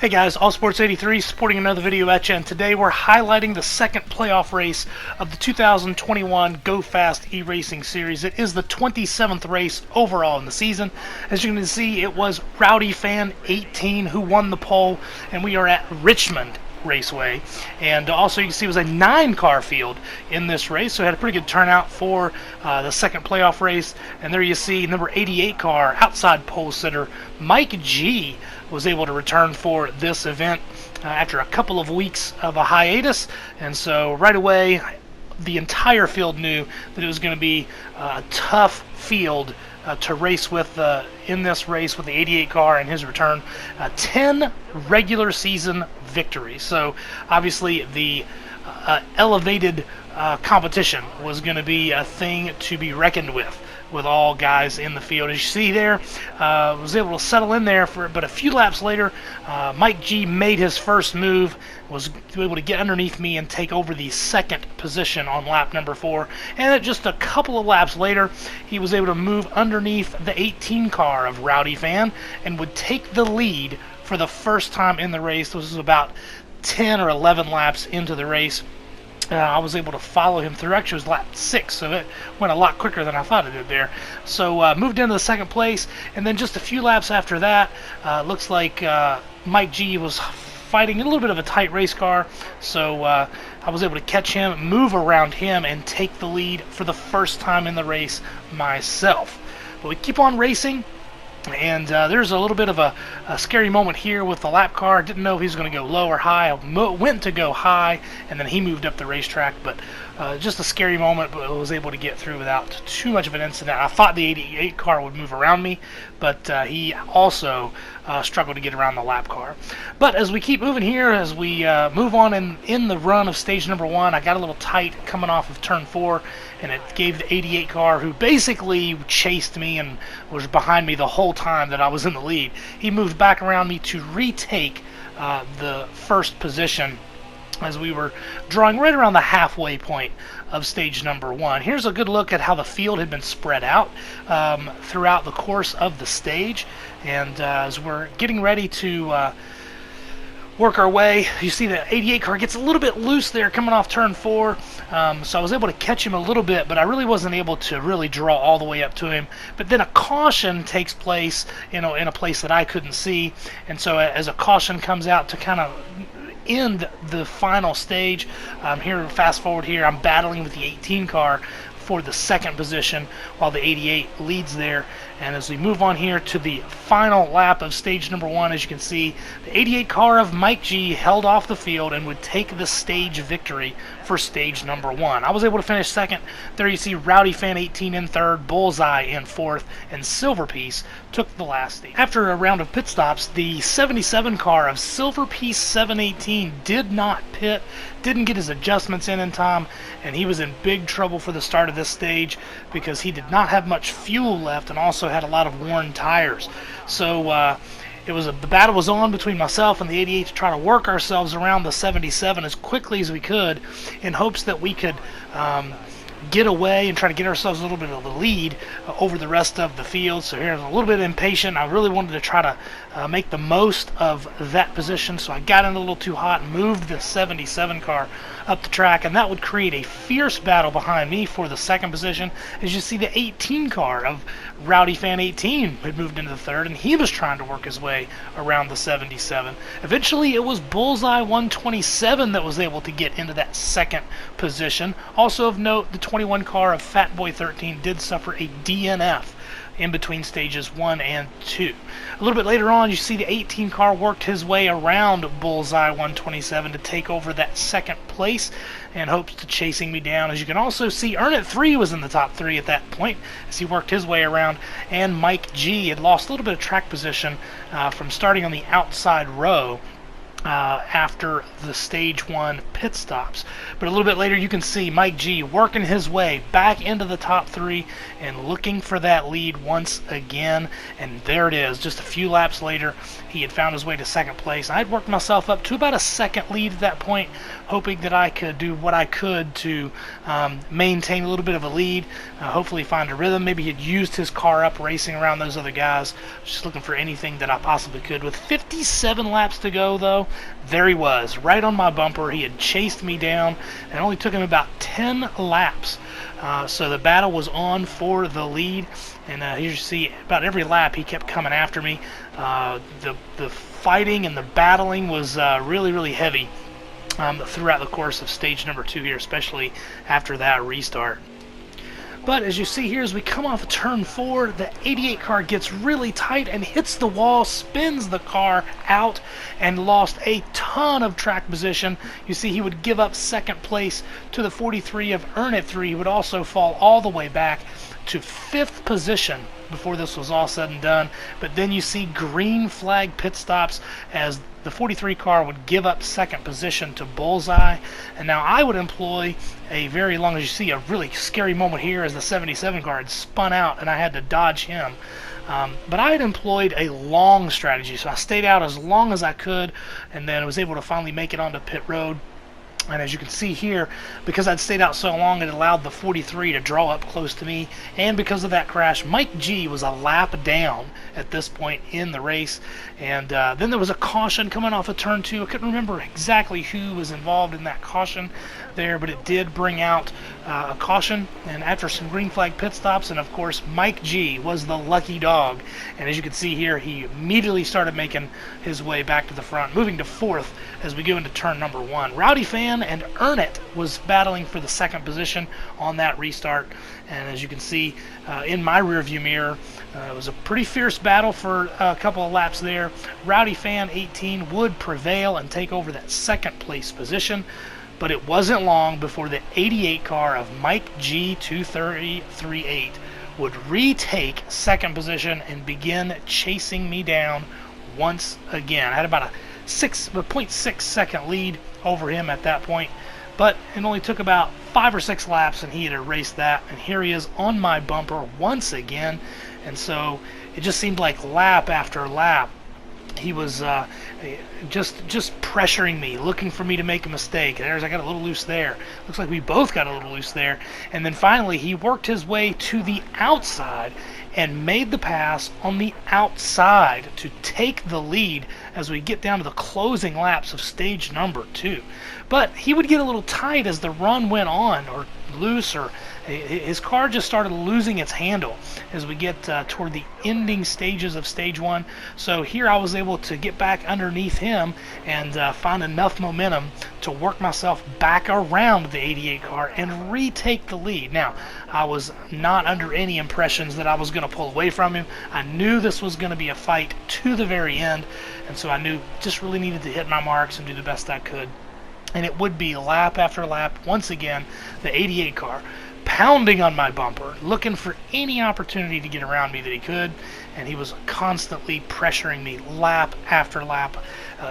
Hey guys, All Sports 83 supporting another video at you, and today we're highlighting the second playoff race of the 2021 GoFast e-racing series. It is the 27th race overall in the season. As you can see, it was Rowdy Fan 18 who won the pole, and we are at Richmond Raceway. And also you can see it was a 9-car field in this race, so it had a pretty good turnout for the second playoff race. And there you see number 88 car outside pole sitter Mike G was able to return for this event after a couple of weeks of a hiatus, and so right away the entire field knew that it was going to be a tough field to race with in this race with the 88 car and his return. 10 regular season victories, so obviously the elevated competition was going to be a thing to be reckoned with all guys in the field. As you see there, was able to settle in there but a few laps later, Mike G made his first move, was able to get underneath me and take over the second position on lap number 4. And just a couple of laps later, he was able to move underneath the 18 car of Rowdy Fan and would take the lead for the first time in the race. This was about 10 or 11 laps into the race. I was able to follow him through. Actually, it was lap 6, so it went a lot quicker than I thought it did there. So moved into the second place, and then just a few laps after that, looks like Mike G was fighting a little bit of a tight race car, so I was able to catch him, move around him, and take the lead for the first time in the race myself. But we keep on racing. And there's a little bit of a scary moment here with the lap car. Didn't know if he was going to go low or high. I went to go high, and then he moved up the racetrack. But just a scary moment, but I was able to get through without too much of an incident. I thought the 88 car would move around me, but he also struggled to get around the lap car. But as we keep moving here, as we move on in the run of stage number 1, I got a little tight coming off of turn 4, and it gave the 88 car, who basically chased me and was behind me the whole time that I was in the lead. He moved back around me to retake the first position as we were drawing right around the halfway point of stage number 1. Here's a good look at how the field had been spread out throughout the course of the stage, and as we're getting ready to work our way, you see the 88 car gets a little bit loose there coming off turn 4, so I was able to catch him a little bit, but I really wasn't able to really draw all the way up to him. But then a caution takes place, in a place that I couldn't see, and so as a caution comes out to kind of end the final stage, here, fast forward here, I'm battling with the 18 car for the second position while the 88 leads there. And as we move on here to the final lap of stage number 1, as you can see, the 88 car of Mike G held off the field and would take the stage victory for stage number 1. I was able to finish second. There you see Rowdy Fan 18 in third, Bullseye in fourth, and Silverpiece took the last stage. After a round of pit stops, the 77 car of Silverpiece 718 did not pit, didn't get his adjustments in time, and he was in big trouble for the start of this stage because he did not have much fuel left and also had a lot of worn tires. So the battle was on between myself and the 88 to try to work ourselves around the 77 as quickly as we could, in hopes that we could get away and try to get ourselves a little bit of the lead over the rest of the field. So here I was a little bit impatient. I really wanted to try to make the most of that position, so I got in a little too hot and moved the 77 car up the track, and that would create a fierce battle behind me for the second position. As you see, the 18 car of Rowdy Fan 18 had moved into the third, and he was trying to work his way around the 77. Eventually it was Bullseye 127 that was able to get into that second position. Also of note, the 21 car of Fat Boy 13 did suffer a DNF in between stages 1 and 2. A little bit later on, you see the 18 car worked his way around Bullseye 127 to take over that second place in hopes to chasing me down. As you can also see, Earn It 3 was in the top 3 at that point as he worked his way around, and Mike G had lost a little bit of track position from starting on the outside row after the stage 1 pit stops. But a little bit later you can see Mike G working his way back into the top 3 and looking for that lead once again, and there it is. Just a few laps later he had found his way to second place. I'd worked myself up to about a second lead at that point, hoping that I could do what I could to maintain a little bit of a lead, hopefully find a rhythm. Maybe he'd used his car up racing around those other guys. Just looking for anything that I possibly could. With 57 laps to go though, there he was, right on my bumper. He had chased me down, and it only took him about 10 laps. So the battle was on for the lead, and here you see about every lap he kept coming after me. The fighting and the battling was really heavy throughout the course of stage number 2 here, especially after that restart. But as you see here, as we come off of turn 4, the 88 car gets really tight and hits the wall, spins the car out, and lost a ton of track position. You see he would give up second place to the 43 of Earn It 3. He would also fall all the way back to 5th position before this was all said and done. But then you see green flag pit stops as the 43 car would give up second position to Bullseye. And now I would employ a very long, as you see, a really scary moment here as the 77 car had spun out and I had to dodge him. But I had employed a long strategy, so I stayed out as long as I could, and then I was able to finally make it onto pit road. And as you can see here, because I'd stayed out so long, it allowed the 43 to draw up close to me. And because of that crash, Mike G was a lap down at this point in the race. And then there was a caution coming off of turn 2. I couldn't remember exactly who was involved in that caution there, but it did bring out a caution. And after some green flag pit stops, and of course Mike G was the lucky dog. And as you can see here, he immediately started making his way back to the front, moving to 4th as we go into turn number 1. Rowdy Fan and Earn It was battling for the second position on that restart, and as you can see in my rearview mirror, it was a pretty fierce battle for a couple of laps there. Rowdy Fan 18 would prevail and take over that second place position, but it wasn't long before the 88 car of Mike G 2338 would retake second position and begin chasing me down once again. I had about a 0.6 second lead over him at that point, but it only took about 5 or 6 laps and he had erased that, and here he is on my bumper once again. And so it just seemed like lap after lap he was just pressuring me, looking for me to make a mistake. There's, I got a little loose there. Looks like we both got a little loose there. And then finally he worked his way to the outside and made the pass on the outside to take the lead as we get down to the closing laps of stage number 2. But he would get a little tight as the run went on, or loose, or his car just started losing its handle as we get toward the ending stages of stage 1. So here I was able to get back underneath him and find enough momentum to work myself back around the 88 car and retake the lead. Now, I was not under any impressions that I was going to pull away from him. I knew this was going to be a fight to the very end, and so I knew just really needed to hit my marks and do the best I could. And it would be lap after lap, once again, the 88 car pounding on my bumper, looking for any opportunity to get around me that he could, and he was constantly pressuring me lap after lap.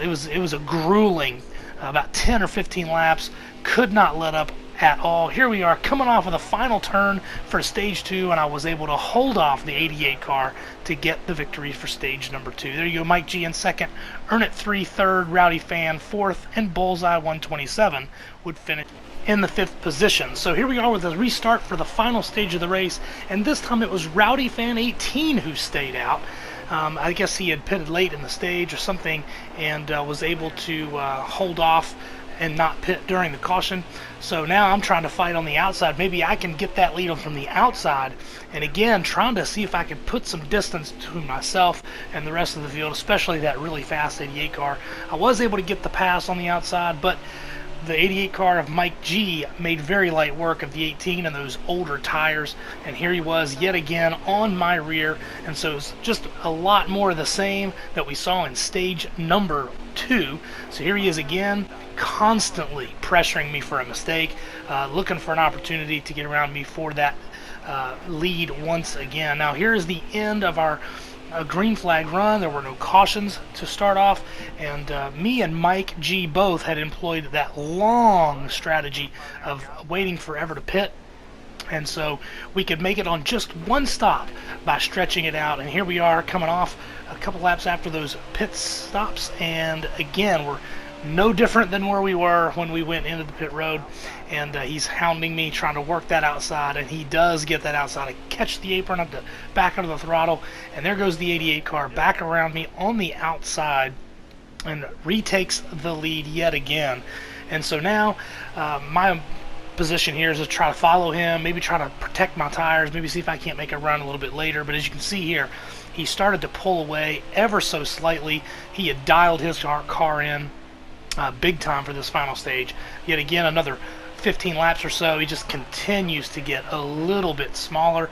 It was a grueling about 10 or 15 laps, could not let up at all. Here we are coming off of the final turn for stage 2, and I was able to hold off the 88 car to get the victory for stage number 2. There you go, Mike G in second, Earn It 3 third, Rowdy Fan 4th, and Bullseye 127 would finish in the 5th position. So here we are with a restart for the final stage of the race, and this time it was Rowdy Fan 18 who stayed out. I guess he had pitted late in the stage or something and was able to hold off and not pit during the caution. So now I'm trying to fight on the outside. Maybe I can get that lead on from the outside, and again trying to see if I can put some distance between myself and the rest of the field, especially that really fast 88 car. I was able to get the pass on the outside, but the 88 car of Mike G made very light work of the 18 and those older tires, and here he was yet again on my rear. And so it's just a lot more of the same that we saw in stage number 2. So here he is again, constantly pressuring me for a mistake, looking for an opportunity to get around me for that lead once again. Now here is the end of our a green flag run. There were no cautions to start off, and me and Mike G both had employed that long strategy of waiting forever to pit, and so we could make it on just one stop by stretching it out. And here we are coming off a couple laps after those pit stops, and again we're no different than where we were when we went into the pit road. And he's hounding me, trying to work that outside, and he does get that outside. I catch the apron up the back under the throttle, and there goes the 88 car back around me on the outside and retakes the lead yet again. And so now my position here is to try to follow him, maybe try to protect my tires, maybe see if I can't make a run a little bit later. But as you can see here, he started to pull away ever so slightly. He had dialed his car in big time for this final stage. Yet again, another 15 laps or so, he just continues to get a little bit smaller.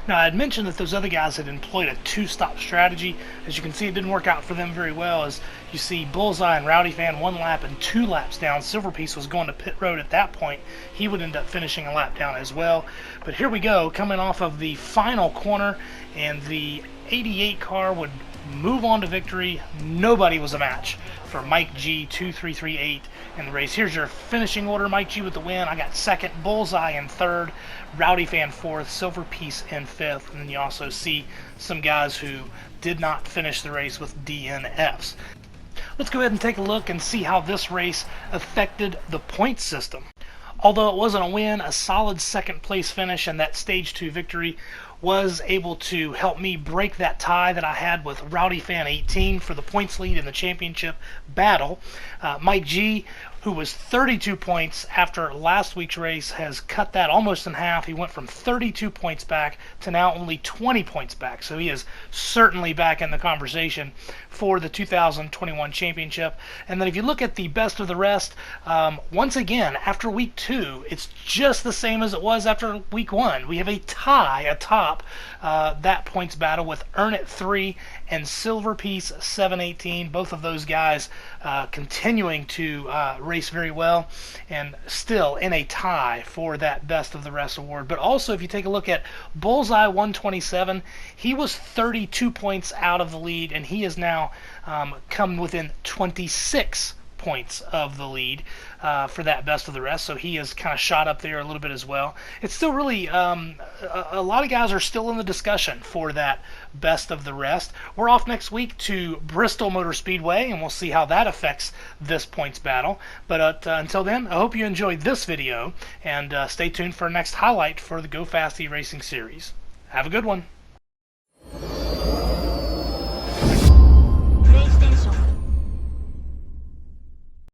Now, I had mentioned that those other guys had employed a two-stop strategy. As you can see, it didn't work out for them very well. As you see, Bullseye and Rowdy Fan 1 lap and 2 laps down. Silverpiece was going to pit road at that point. He would end up finishing a lap down as well. But here we go, coming off of the final corner, and the 88 car would move on to victory. Nobody was a match for Mike G 2338 in the race. Here's your finishing order. Mike G with the win. I got second, Bullseye in third, Rowdy Fan fourth, Silverpiece in fifth, and then you also see some guys who did not finish the race with DNFs. Let's go ahead and take a look and see how this race affected the point system. Although it wasn't a win, a solid second place finish and that stage 2 victory was able to help me break that tie that I had with Rowdy Fan 18 for the points lead in the championship battle. Mike G, who was 32 points after last week's race, has cut that almost in half. He went from 32 points back to now only 20 points back. So he is certainly back in the conversation for the 2021 championship. And then if you look at the best of the rest, once again, after week 2, it's just the same as it was after week 1. We have a tie atop that points battle with Earn It 3 and Silverpiece 718. Both of those guys continuing to race very well and still in a tie for that best of the rest award. But also, if you take a look at Bullseye 127, he was 32 points out of the lead, and he is now come within 26 points of the lead for that best of the rest. So he has kind of shot up there a little bit as well. It's still really a lot of guys are still in the discussion for that best of the rest. We're off next week to Bristol Motor Speedway, and we'll see how that affects this points battle. But until then, I hope you enjoyed this video, and stay tuned for our next highlight for the GoFast E-Racing series. Have a good one.